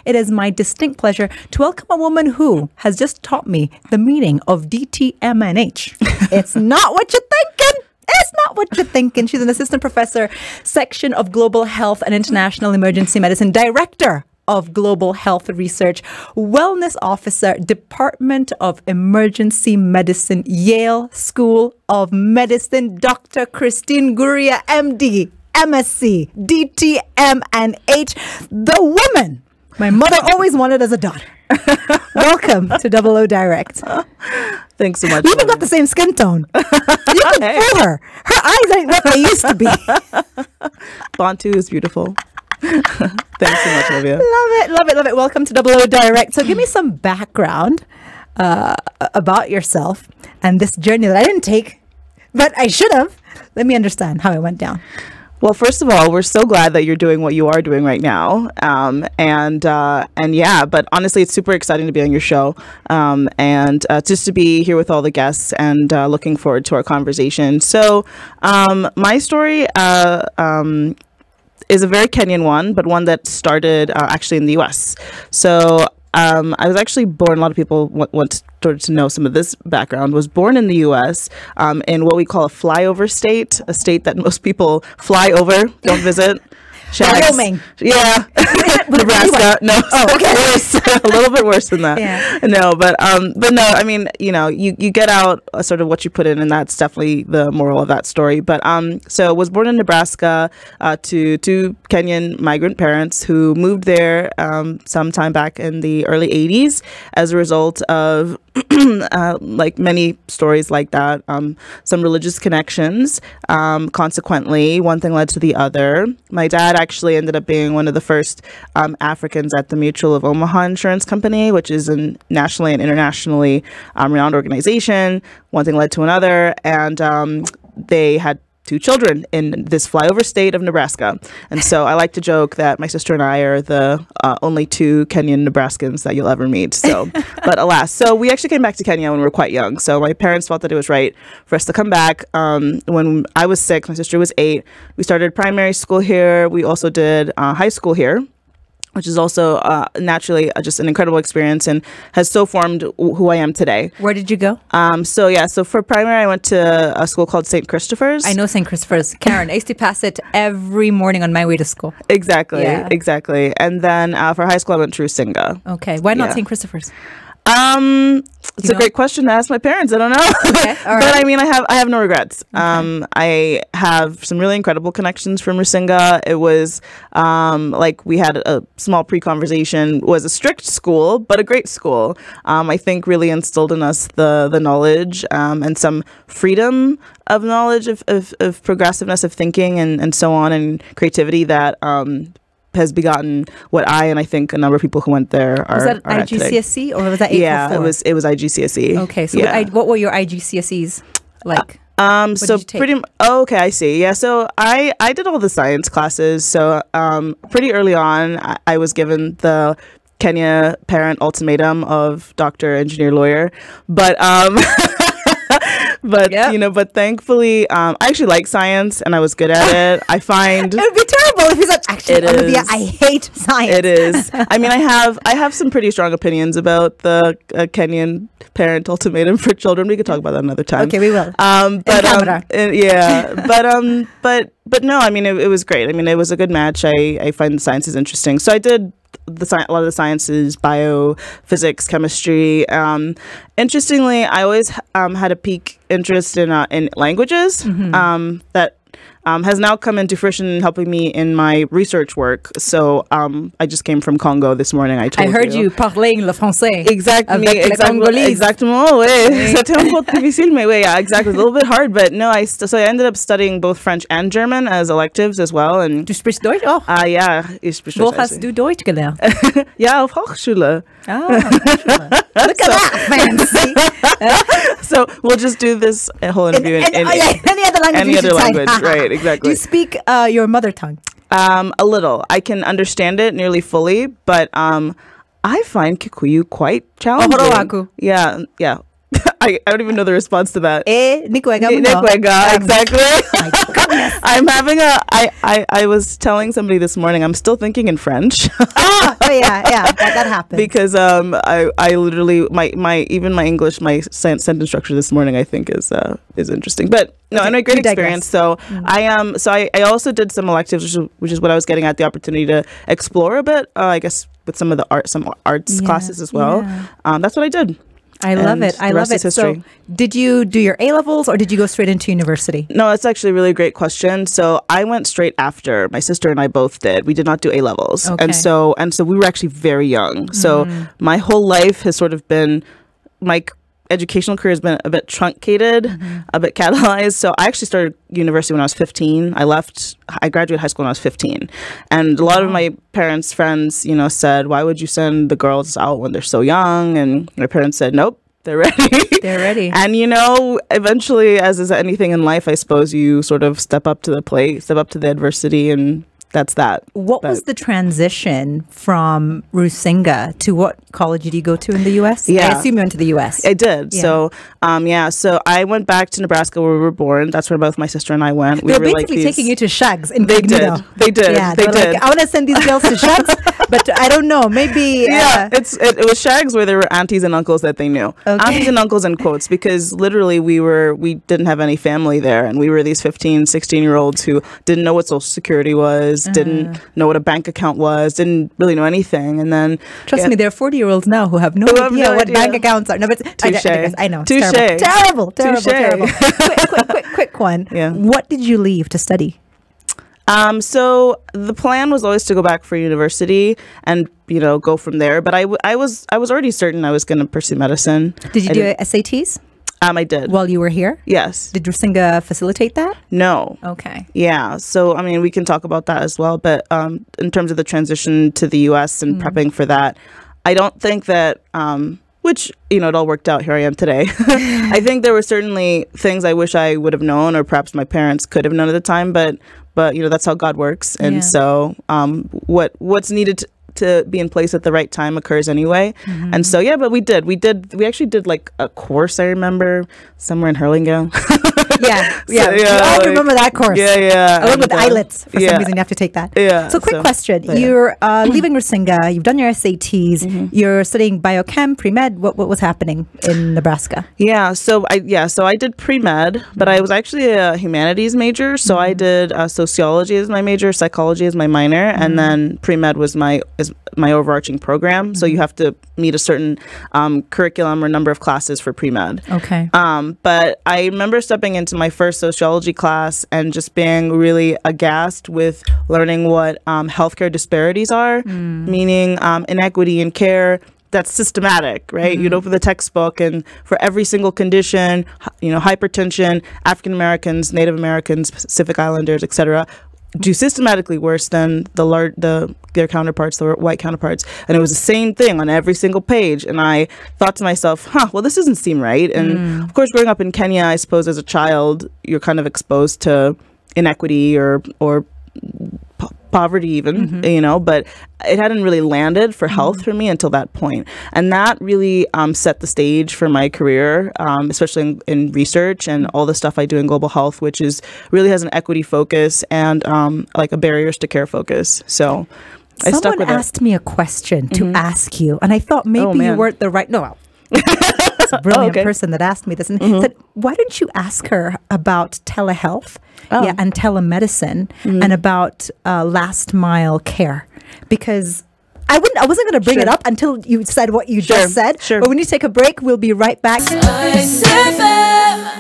it is my distinct pleasure to welcome a woman who has just taught me the meaning of DTM&H. It's not what you're thinking. It's not what you're thinking. She's an assistant professor, section of Global Health and International Emergency Medicine, director of Global Health Research, wellness officer, Department of Emergency Medicine, Yale School of Medicine, Dr. Christine Ngaruiya, MD, MSC, DTM&H, the woman my mother always wanted as a daughter. Welcome to Double O Direct. Thanks so much. We even got the same skin tone. You can fool her. Her eyes ain't what they used to be. Bantu is beautiful. Thanks so much, Olivia. Love it. Welcome to Double O Direct. So give me some background about yourself and this journey that I didn't take, but I should have. Let me understand how it went down. Well, first of all, we're so glad that you're doing what you are doing right now. And yeah, but honestly, it's super exciting to be on your show and just to be here with all the guests and looking forward to our conversation. So my story is a very Kenyan one, but one that started actually in the US. So I was actually born, a lot of people want to know some of this background, was born in the US in what we call a flyover state, a state that most people fly over, don't visit. Wyoming. Yeah. Nebraska. No. Oh, okay. Worse. A little bit worse than that. Yeah. No, but no, I mean, you know, you get out sort of what you put in, and that's definitely the moral of that story. But so was born in Nebraska to two Kenyan migrant parents who moved there sometime back in the early 80s as a result of like many stories like that, some religious connections. Consequently, one thing led to the other. My dad actually ended up being one of the first Africans at the Mutual of Omaha Insurance Company, which is a nationally and internationally renowned organization. One thing led to another, and they had two children in this flyover state of Nebraska. And so I like to joke that my sister and I are the only two Kenyan Nebraskans that you'll ever meet. So, but alas, so we actually came back to Kenya when we were quite young. So my parents felt that it was right for us to come back. When I was 6, my sister was 8. We started primary school here. We also did high school here, which is also naturally just an incredible experience and has so formed who I am today. Where did you go? So for primary, I went to a school called St. Christopher's. I know St. Christopher's. Karen, I used to pass it every morning on my way to school. Exactly. And then for high school, I went to Rusinga. Okay. Why not St. Christopher's? It's a great question to ask my parents. I don't know. Okay, all right. But I mean, I have no regrets. Okay. I have some really incredible connections from Rusinga. It was like we had a small pre-conversation. It was a strict school, but a great school. I think really instilled in us the knowledge and some freedom of knowledge of progressiveness of thinking and so on, and creativity that has begotten what I think a number of people who went there are. Was that IGCSE or was that 844? Yeah, it was IGCSE. Okay, so what were your IGCSEs like? So pretty. Okay, I see. Yeah, so I did all the science classes. So pretty early on, I was given the Kenya parent ultimatum of doctor, engineer, lawyer, but. But you know, but thankfully, I actually like science, and I was good at it. I find it would be terrible if you said, "Actually, Olivia, I hate science." It is. I mean, I have some pretty strong opinions about the Kenyan parent ultimatum for children. We could talk about that another time. Okay, we will. But no, I mean, it was great. I mean, it was a good match. I find the sciences interesting, so I did a lot of the sciences, bio, physics, chemistry. Interestingly, I always had a peak interest in languages that has now come into fruition in helping me in my research work. So I just came from Congo this morning. I heard you parler le français. Exactement. Ouais. C'était un peu difficile, mais ouais, yeah, exactly. It's a little bit hard, but no, so I ended up studying both French and German as electives as well. And du sprichst Deutsch auch? Ja, ich spreche Deutsch. Wo hast du Deutsch gelernt? Ja, auf Hochschule. Hochschule. Look at that, fancy. So we'll just do this whole interview in any other language. Right, exactly. Do you speak your mother tongue? A little. I can understand it nearly fully, but I find Kikuyu quite challenging. Ohoroaku. Yeah. I don't even know the response to that. Ni cuelga mo, no? Exactly. My goodness. I'm having I was telling somebody this morning, I'm still thinking in French. Yeah, that happened. Because I literally, my English, my sentence structure this morning, I think is interesting. But no, and a great experience. So I also did some electives, which is what I was getting at, the opportunity to explore a bit, I guess, with some of the arts classes as well. That's what I did. I love it. I love it. So did you do your A-levels or did you go straight into university? No, it's actually a really great question. So I went straight after. My sister and I both did. We did not do A-levels. Okay. And so we were actually very young. So my whole life has sort of been, my educational career has been a bit truncated, a bit catalyzed. So I actually started university when I was 15. I graduated high school when I was 15. And a lot of my parents' friends, said, why would you send the girls out when they're so young? And my parents said, nope, they're ready. They're ready. And, eventually, as is anything in life, I suppose you sort of step up to the plate, step up to the adversity, and that's that. What was the transition from Rusinga to what college did you go to in the U.S.? Yeah. I assume you went to the U.S. I did. Yeah. So I went back to Nebraska where we were born. That's where both my sister and I went. They were basically taking you to Shags in They did. Yeah, they did. Like, I want to send these girls to Shags, but I don't know. Maybe. Yeah, it was Shags where there were aunties and uncles that they knew. Okay. Aunties and uncles in quotes, because literally we didn't have any family there, and we were these 15, 16-year-olds who didn't know what Social Security was, didn't know what a bank account was, didn't really know anything. And then trust me, there are 40-year-olds now who have no idea what bank accounts are. No, but I know. Terrible. Quick one. Yeah. What did you leave to study? So the plan was always to go back for university and go from there. But I was already certain I was going to pursue medicine. Did you do SATs? I did. While you were here? Yes. Did Rusinga facilitate that? No. Okay. Yeah. So, we can talk about that as well. But in terms of the transition to the U.S. and prepping for that, I don't think that, which, it all worked out. Here I am today. I think there were certainly things I wish I would have known, or perhaps my parents could have known at the time. But that's how God works. And so what's needed to be in place at the right time occurs anyway. And so but we actually did like a course, I remember, somewhere in Hurlingham. I remember that course. Along with IELTS, for some reason you have to take that. So quick question, you're leaving Rusinga, you've done your SATs, you're studying biochem, pre-med. What was happening in Nebraska? So I did pre-med, but I was actually a humanities major, so I did sociology as my major, psychology as my minor, and then pre-med was my overarching program. So you have to meet a certain curriculum or number of classes for pre-med. Okay. But I remember stepping into my first sociology class and just being really aghast with learning what healthcare disparities are, meaning inequity in care that's systematic, right? You'd open the textbook and for every single condition, hypertension, African Americans, Native Americans, Pacific Islanders, etc., do systematically worse than their counterparts, their white counterparts. And it was the same thing on every single page. And I thought to myself, well, this doesn't seem right. And of course, growing up in Kenya, I suppose as a child, you're kind of exposed to inequity or poverty even, but it hadn't really landed for health for me until that point. And that really set the stage for my career, especially in research and all the stuff I do in global health, which really has an equity focus and like a barriers to care focus. So I stuck with it. Someone asked me a question to ask you, and I thought maybe you weren't the right... No, it's a brilliant person that asked me this. And said, why don't you ask her about telehealth and telemedicine and about last mile care? Because I wasn't going to bring it up until you said what you just said. But when you take a break, we'll be right back. SpiceFM.